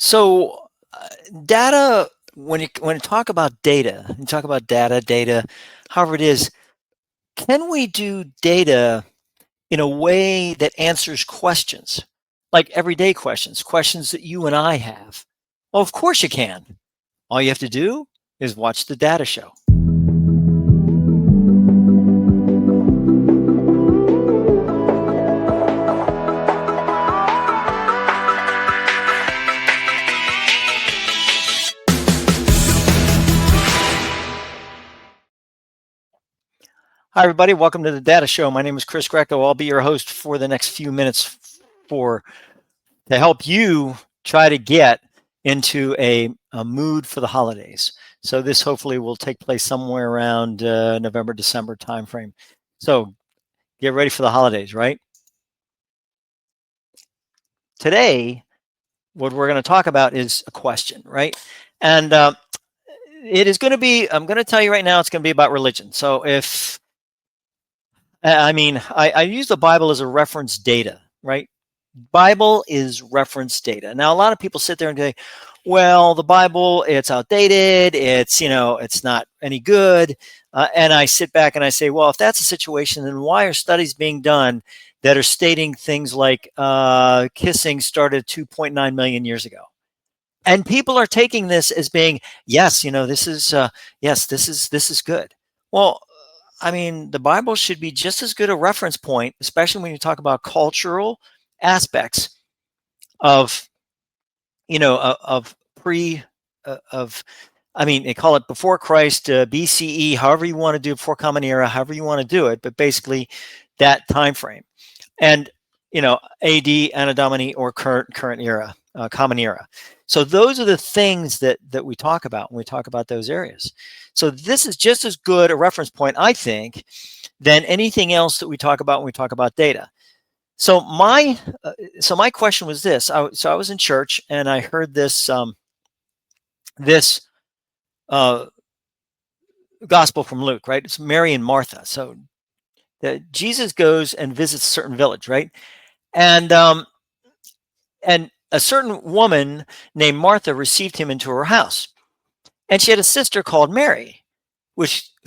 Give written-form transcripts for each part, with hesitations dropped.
So, data. When you talk about data, you talk about data, however it is. Can we do data in a way that answers questions, like everyday questions, questions that you and I have? Well, of course you can. All you have to do is watch the data show. Hi, everybody. Welcome to the Data Show. My name is Chris Greco. I'll be your host for the next few minutes to help you try to get into a mood for the holidays. So this hopefully will take place somewhere around November, December timeframe. So get ready for the holidays, right? Today, what we're going to talk about is a question, right? And it is going to be, I'm going to tell you right now, it's going to be about religion. So I use the Bible as a reference data, right? Bible is reference data. Now, a lot of people sit there and say, well, the Bible, it's outdated. It's not any good. And I sit back and I say, well, if that's the situation, then why are studies being done that are stating things like kissing started 2.9 million years ago? And people are taking this as being, yes, this is good. Well, I mean, the Bible should be just as good a reference point, especially when you talk about cultural aspects of of pre of I mean, they call it before Christ, BCE, however you want to do it, before Common Era, however you want to do it, but basically that time frame. And AD, Anno Domini, or current era, Common Era. So those are the things that we talk about when we talk about those areas. So this is just as good a reference point, I think, than anything else that we talk about when we talk about data. So my question was this. I was in church and I heard this uh, gospel from Luke, right? It's Mary and Martha. So Jesus goes and visits a certain village, right? And and a certain woman named Martha received him into her house, and she had a sister called Mary,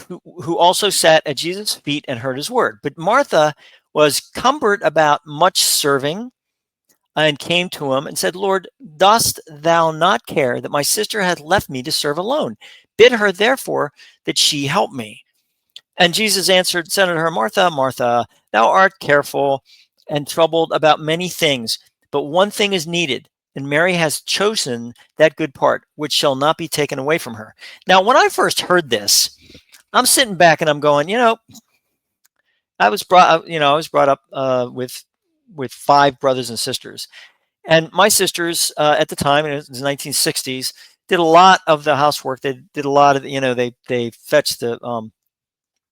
who also sat at Jesus' feet and heard his word. But Martha was cumbered about much serving and came to him and said, Lord, dost thou not care that my sister hath left me to serve alone? Bid her therefore that she help me. And Jesus answered, said unto her, Martha, Martha, thou art careful and troubled about many things, but one thing is needed, and Mary has chosen that good part, which shall not be taken away from her. Now, when I first heard this, I'm sitting back and I'm going, I was brought up with five brothers and sisters, and my sisters at the time, it was the 1960s, did a lot of the housework. They did a lot of, they fetched the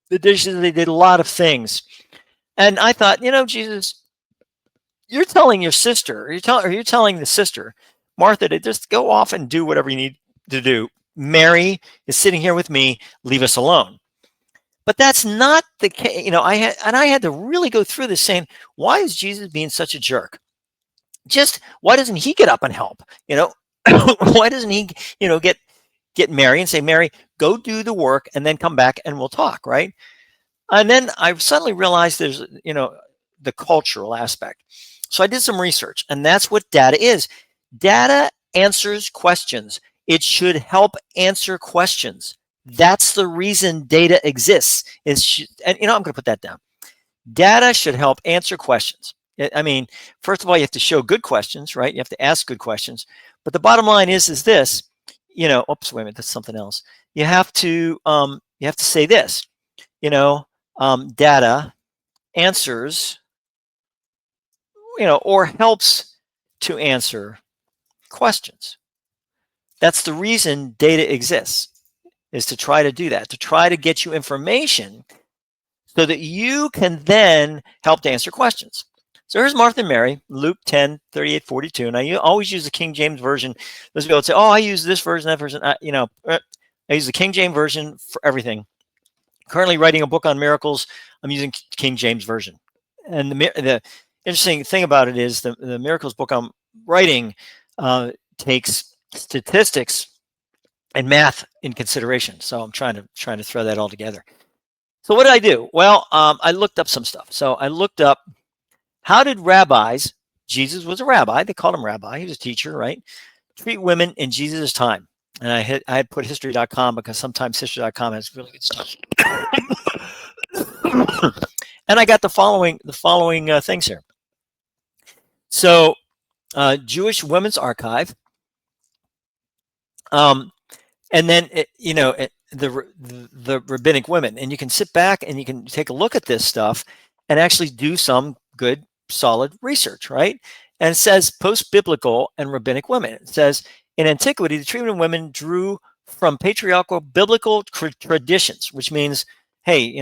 dishes. They did a lot of things, and I thought, Jesus, you're telling your sister, you're telling the sister, Martha, to just go off and do whatever you need to do. Mary is sitting here with me. Leave us alone. But that's not the case. I had to really go through this saying, why is Jesus being such a jerk? Just why doesn't he get up and help? Why doesn't he, get Mary and say, Mary, go do the work and then come back and we'll talk, right? And then I suddenly realized there's, the cultural aspect. So I did some research, and that's what data is. Data answers questions. It should help answer questions. That's the reason data exists. And I'm going to put that down. Data should help answer questions. I mean, first of all, you have to show good questions, right? You have to ask good questions. But the bottom line is this. Oops, wait a minute, that's something else. You have to say this. Data answers, or helps to answer questions. That's the reason data exists, is to try to do that, to try to get you information so that you can then help to answer questions. So here's Martha and Mary, Luke 10, 38, 42. Now, you always use the King James Version. Those people would say, oh, I use this version, that version. I use the King James Version for everything. Currently writing a book on miracles. I'm using King James Version. And the interesting thing about it is the miracles book I'm writing takes statistics and math in consideration. So I'm trying to throw that all together. So what did I do? Well, I looked up some stuff. So I looked up, how did rabbis, Jesus was a rabbi, they called him rabbi, he was a teacher, right? Treat women in Jesus' time. And I had put history.com because sometimes history.com has really good stuff. And I got the following things here. So Jewish Women's Archive, and then the rabbinic women, and you can sit back and you can take a look at this stuff and actually do some good solid research, right? And it says post-biblical and rabbinic women. It says in antiquity, the treatment of women drew from patriarchal biblical traditions, which means, hey,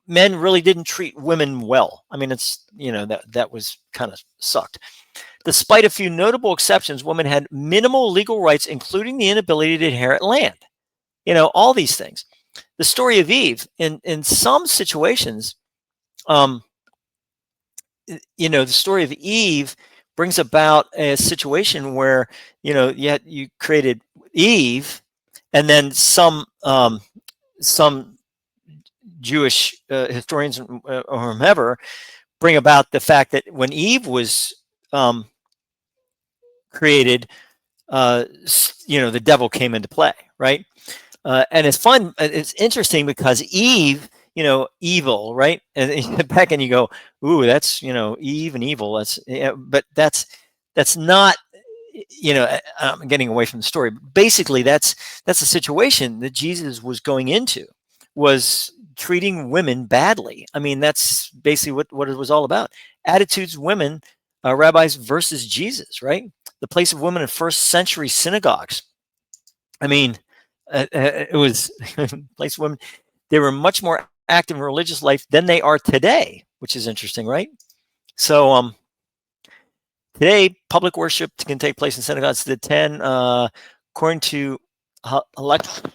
men really didn't treat women well. I mean, it's that was kind of sucked. Despite a few notable exceptions, women had minimal legal rights, including the inability to inherit land. All these things. The story of Eve, in some situations, the story of Eve brings about a situation where you created Eve, and then some Jewish historians or whomever bring about the fact that when Eve was created, the devil came into play, right? And it's fun. It's interesting because Eve, evil, right? And you get back and you go, ooh, that's Eve and evil. But that's not. I'm getting away from the story. But basically, that's the situation that Jesus was going into, was treating women badly. I mean, that's basically what it was all about. Attitudes, women, rabbis versus Jesus, right? The place of women in first century synagogues. I mean, it was place of women. They were much more active in religious life than they are today, which is interesting, right? So today, public worship can take place in synagogues to the 10, according to halakha.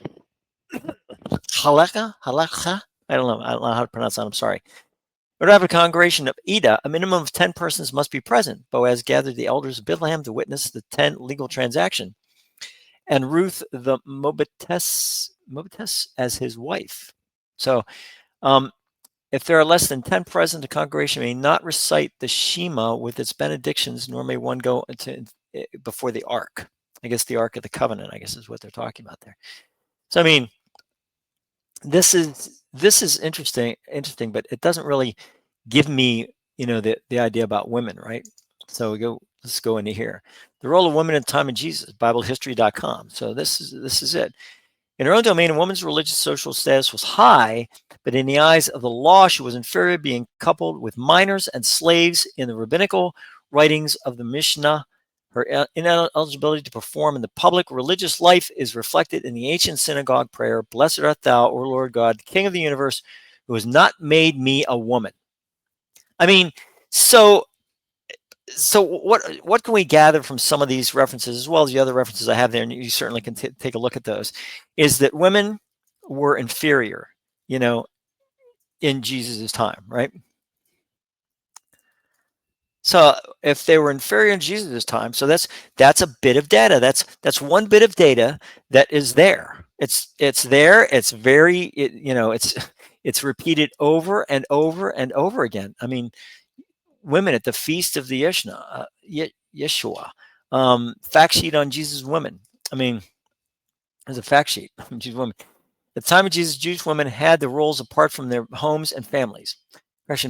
I don't know how to pronounce that. I'm sorry. In order to have a congregation of Ida, a minimum of 10 persons must be present. Boaz gathered the elders of Bethlehem to witness the 10 legal transaction, and Ruth the Moabitess as his wife. So, if there are less than 10 present, the congregation may not recite the Shema with its benedictions, nor may one go before the ark. I guess the Ark of the Covenant, I guess, is what they're talking about there. So, I mean, this is interesting, but it doesn't really give me, the idea about women, right? So let's go into here. The role of women in the time of Jesus, BibleHistory.com. So this is it. In her own domain, a woman's religious social status was high, but in the eyes of the law, she was inferior, being coupled with minors and slaves. In the rabbinical writings of the Mishnah, her ineligibility to perform in the public religious life is reflected in the ancient synagogue prayer, "Blessed art thou, O Lord God, King of the universe, who has not made me a woman." I mean, so what can we gather from some of these references, as well as the other references I have there, and you certainly can take a look at those, is that women were inferior, in Jesus's time, right? So if they were inferior in Jesus' time, so that's a bit of data. That's one bit of data that is there. It's there. It's very, it's repeated over and over and over again. I mean, women at the feast of the Yeshua, fact sheet on Jesus' women. I mean, there's a fact sheet on Jesus' women. At the time of Jesus, Jewish women had the roles apart from their homes and families.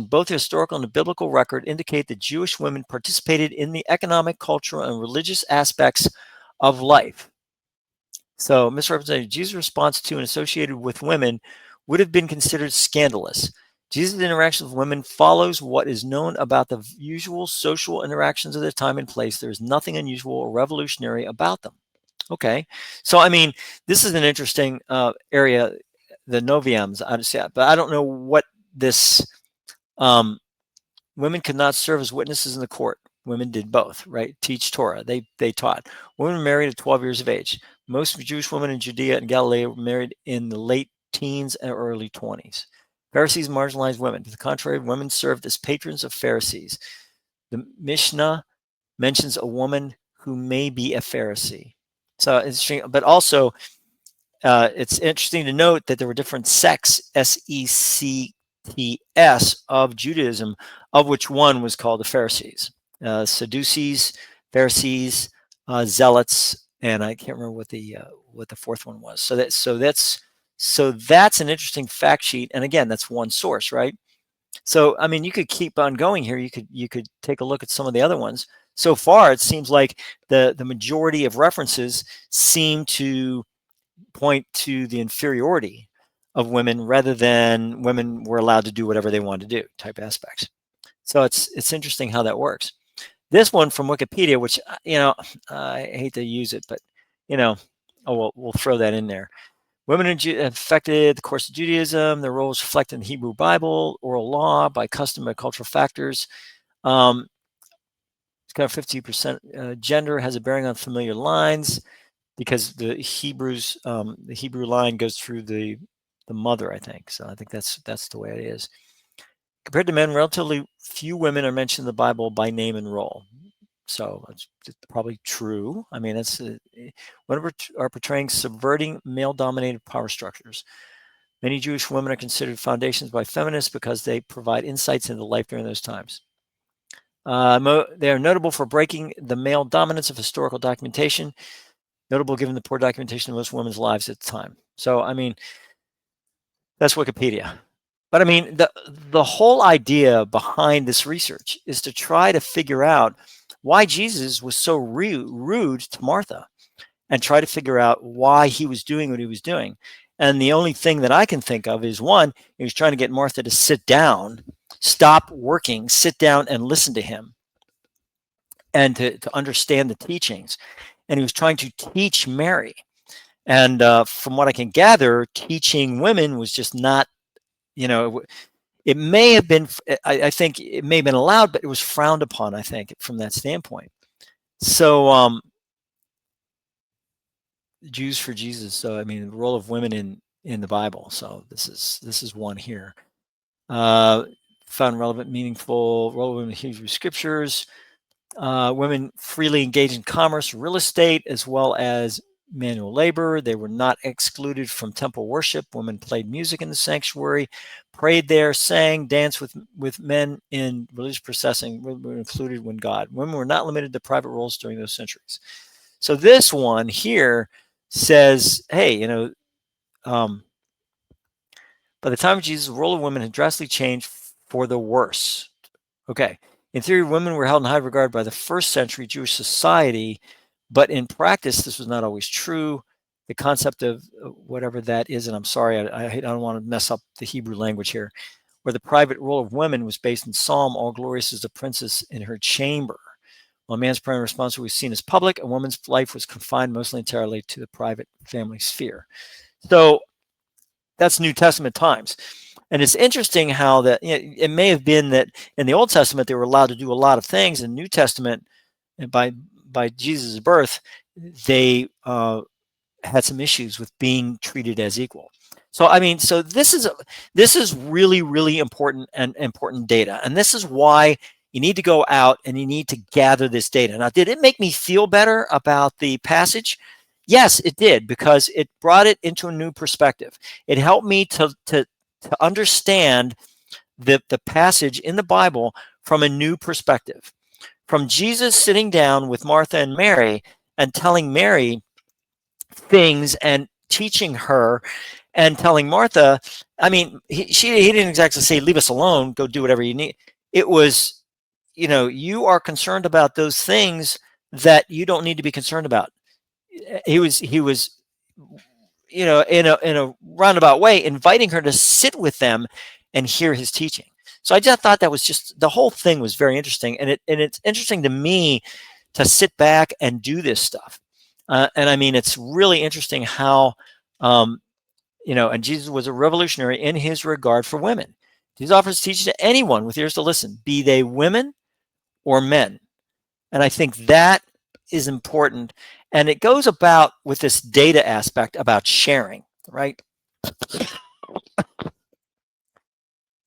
Both the historical and the biblical record indicate that Jewish women participated in the economic, cultural, and religious aspects of life. So, misrepresented Jesus' response to and associated with women would have been considered scandalous. Jesus' interaction with women follows what is known about the usual social interactions of the time and place. There is nothing unusual or revolutionary about them. Okay, so I mean, this is an interesting area, the Noviums, but I don't know what this. Women could not serve as witnesses in the court. Women did both, right? Teach Torah. They taught. Women were married at 12 years of age. Most Jewish women in Judea and Galilee were married in the late teens and early 20s. Pharisees marginalized women. To the contrary, women served as patrons of Pharisees. The Mishnah mentions a woman who may be a Pharisee. So it's interesting, but also it's interesting to note that there were different sects, Sects, of Judaism, of which one was called the Pharisees, Sadducees, Pharisees, Zealots, and I can't remember what the fourth one was. So that's an interesting fact sheet, and again, that's one source, right? So I mean, you could keep on going here. You could take a look at some of the other ones. So far, it seems like the majority of references seem to point to the inferiority of women rather than women were allowed to do whatever they wanted to do type aspects. So it's interesting how that works. This one from Wikipedia, which I hate to use it, but we'll throw that in there. Women affected the course of Judaism. Their roles reflected in the Hebrew Bible, oral law, by custom and cultural factors. It's got 50% gender, has a bearing on familiar lines because the Hebrew line goes through the mother, I think. So I think that's the way it is. Compared to men, relatively few women are mentioned in the Bible by name and role. So it's probably true. I mean, women are portraying subverting male-dominated power structures. Many Jewish women are considered foundations by feminists because they provide insights into life during those times. They are notable for breaking the male dominance of historical documentation, notable given the poor documentation of most women's lives at the time. So, I mean, that's Wikipedia. But I mean, the whole idea behind this research is to try to figure out why Jesus was so rude to Martha and try to figure out why he was doing what he was doing. And the only thing that I can think of is, one, he was trying to get Martha to sit down, stop working, sit down and listen to him and to understand the teachings. And he was trying to teach Mary. And from what I can gather, teaching women was just not, it may have been, I think it may have been allowed, but it was frowned upon, I think, from that standpoint. So Jews for Jesus. So, I mean, the role of women in the Bible. So this is one here. Found relevant, meaningful role of women in Hebrew scriptures. Women freely engaged in commerce, real estate, as well as manual labor. They were not excluded from temple worship. Women played music in the sanctuary, prayed there, sang, danced with men in religious processing. Were included when God. Women were not limited to private roles during those centuries. So this one here says, hey, by the time of Jesus, the role of women had drastically changed for the worse. Okay. In theory, women were held in high regard by the first century Jewish society, but in practice, this was not always true. The concept of whatever that is, and I'm sorry, I don't want to mess up the Hebrew language here, where the private role of women was based in Psalm, all glorious is the princess in her chamber. While a man's primary responsibility was seen as public, a woman's life was confined mostly entirely to the private family sphere. So that's New Testament times. And it's interesting how that it may have been that in the Old Testament they were allowed to do a lot of things. In New Testament, and by Jesus' birth, they had some issues with being treated as equal. So I mean, so this is really, really important data, and this is why you need to go out and you need to gather this data. Now, did it make me feel better about the passage? Yes, it did, because it brought it into a new perspective. It helped me to understand the passage in the Bible from a new perspective. From Jesus sitting down with Martha and Mary and telling Mary things and teaching her and telling Martha, I mean, he didn't exactly say, leave us alone, go do whatever you need. It was, you are concerned about those things that you don't need to be concerned about. He was in a roundabout way, inviting her to sit with them and hear his teaching. So I just thought that was just, the whole thing was very interesting. And it's interesting to me to sit back and do this stuff. And I mean, it's really interesting how, and Jesus was a revolutionary in his regard for women. Jesus offers teaching to anyone with ears to listen, be they women or men. And I think that is important. And it goes about with this data aspect about sharing, right?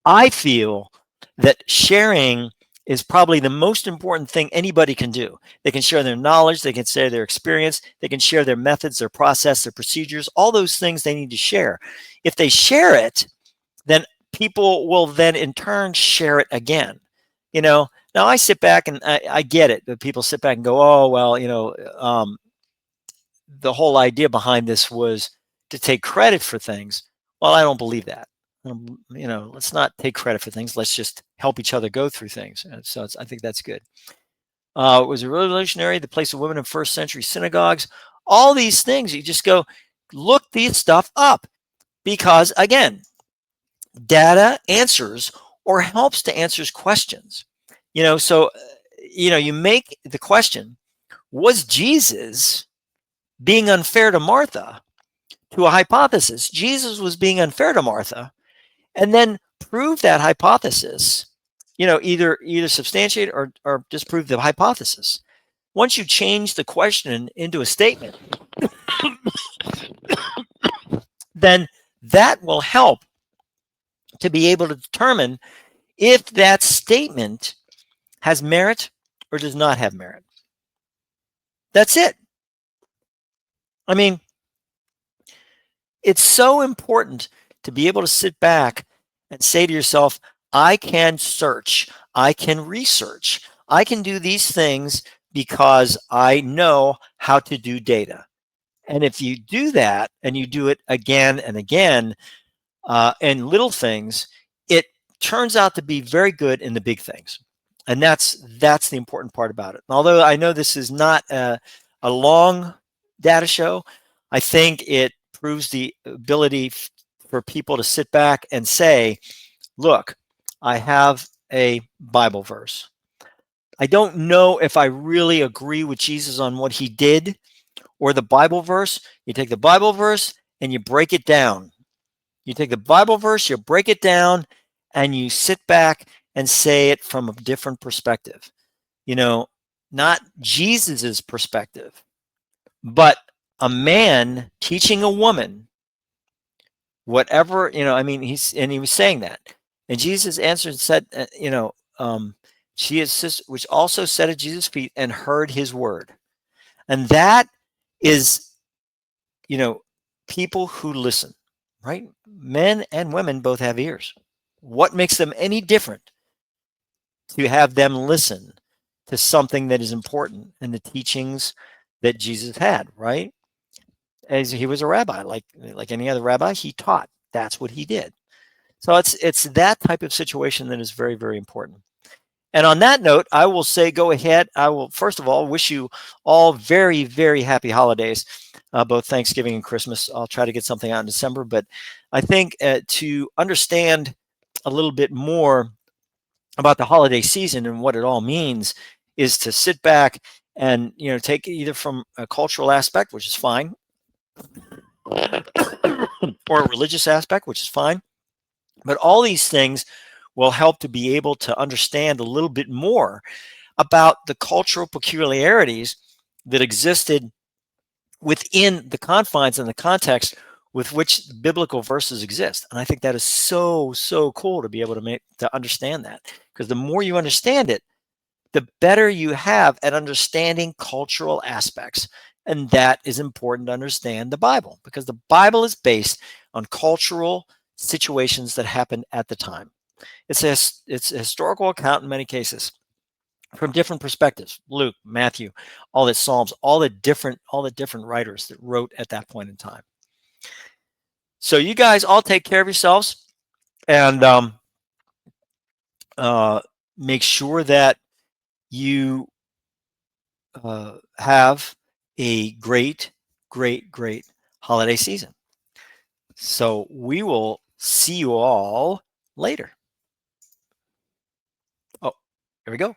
I feel that sharing is probably the most important thing anybody can do. They can share their knowledge, they can share their experience, they can share their methods, their process, their procedures, all those things they need to share. If they share it, then people will then in turn share it again. Now I sit back and I get it that people sit back and go, oh, well, the whole idea behind this was to take credit for things. Well, I don't believe that. Let's not take credit for things. Let's just help each other go through things. And so I think that's good. It was a revolutionary, the place of women in first century synagogues. All these things, you just go look these stuff up because, again, data answers or helps to answers questions. So you make the question: was Jesus being unfair to Martha? To a hypothesis, Jesus was being unfair to Martha, and then prove that hypothesis. Either substantiate or disprove the hypothesis. Once you change the question into a statement, then that will help to be able to determine if that statement has merit or does not have merit. That's it. I mean, it's so important to be able to sit back and say to yourself, I can search, I can research, I can do these things because I know how to do data. And if you do that and you do it again and again, and little things, it turns out to be very good in the big things. And that's the important part about it. Although I know this is not a long data show, I think it proves the ability for people to sit back and say, look, I have a Bible verse. I don't know if I really agree with Jesus on what he did or the Bible verse. You take the Bible verse and you break it down. You take the Bible verse, you break it down, and you sit back and say it from a different perspective. Not Jesus's perspective, but a man teaching a woman whatever, he was saying that. And Jesus answered and said, she is which also sat at Jesus' feet and heard his word. And that is, people who listen, right? Men and women both have ears. What makes them any different to have them listen to something that is important in the teachings that Jesus had, right? As he was a rabbi, like any other rabbi, he taught. That's what he did. So it's that type of situation that is very, very important. And on that note, I will say, go ahead. I will, first of all, wish you all very, very happy holidays, both Thanksgiving and Christmas. I'll try to get something out in December. But I think to understand a little bit more about the holiday season and what it all means is to sit back and, take it either from a cultural aspect, which is fine, or a religious aspect, which is fine. But all these things will help to be able to understand a little bit more about the cultural peculiarities that existed within the confines and the context with which the biblical verses exist. And I think that is so, so cool to be able to understand that, because the more you understand it, the better you have at understanding cultural aspects. And that is important to understand the Bible, because the Bible is based on cultural situations that happened at the time. It's a historical account in many cases from different perspectives. Luke, Matthew, all the Psalms, all the different writers that wrote at that point in time. So you guys all take care of yourselves and make sure that you have a great, great, great holiday season. So we will see you all later. Oh, here we go.